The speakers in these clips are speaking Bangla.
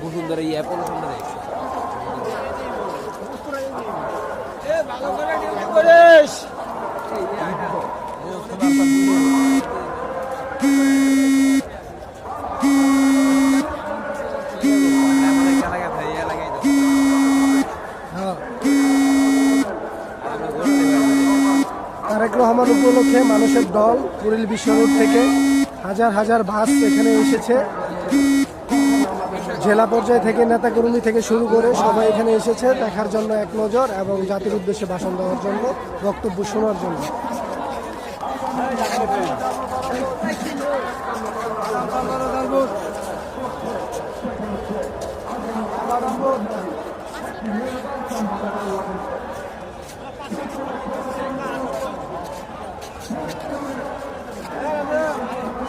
বসুন্ধরা এই অ্যাপোলো সামনে দেখছি। তারেক রহমান উপলক্ষে মানুষের দল কুড়িল বিশ্ব রোড থেকে হাজার হাজার বাস এখানে এসেছে। জেলা পর্যায় থেকে নেতাকর্মী থেকে শুরু করে সবাই এখানে এসেছে দেখার জন্য এক নজর এবং জাতির উদ্দেশ্যে ভাষণ দেওয়ার জন্য, বক্তব্য শোনার জন্য।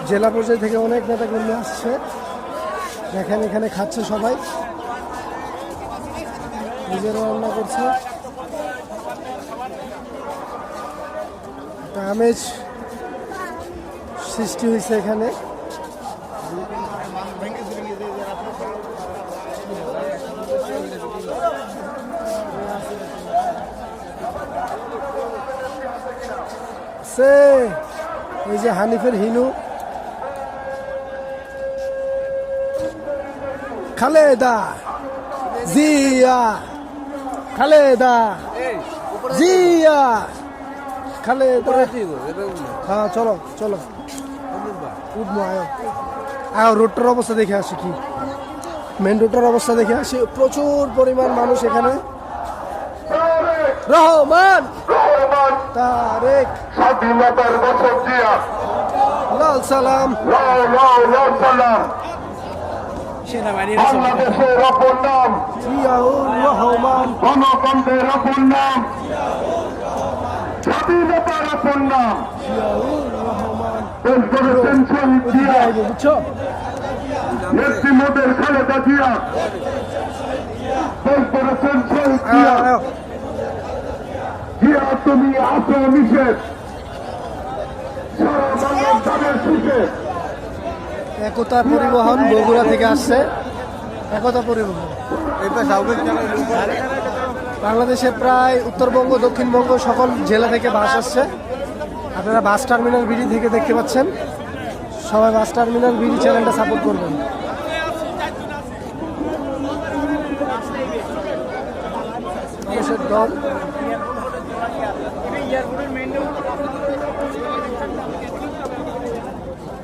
জেলা পর্যায় থেকে অনেক নেতাকর্মী আসছে, দেখেন এখানে খাচ্ছে সবাই, নিজেরা রান্না করছে। একটা আমেজ সৃষ্টি হয়েছে এখানে। এই যে হানিফের হিনু, খালেদা জিয়া, খালেদা জিয়া, খালেদা। হ্যাঁ চলো চলো উঠবো, আয় রোডটার অবস্থা দেখে আসি, কি মেন রোডটার অবস্থা দেখে আসি। প্রচুর পরিমাণ মানুষ এখানে। রহমান তারেক স্বাধীনতার বছর জিয়া, লাল সালাম, বাংলাদেশের অপর নাম জিয়াউর রহমান, গণতন্ত্রের অপর নাম, স্বাধীনতার অপর নাম। জিয়াউর রহমান। দেশ গড়েছেন শহীদ জিয়া, বুঝছো নেত্রী মোদের খালেদা জিয়া, দেশ গড়েছেন শহীদ জিয়া। জিয়া তুমি আসো নিষেধ, সারা বাংলার ধানের শীতে। একতা পরিবহন বগুড়া থেকে আসছে। একতা পরিবহন বাংলাদেশে প্রায় উত্তরবঙ্গ, দক্ষিণবঙ্গ সকল জেলা থেকে বাস আসছে। আপনারা বাস টার্মিনাল বিডি থেকে দেখতে পাচ্ছেন। সবাই বাস টার্মিনাল বিডি চ্যানেলটা সাপোর্ট করবেন। মানুষের দল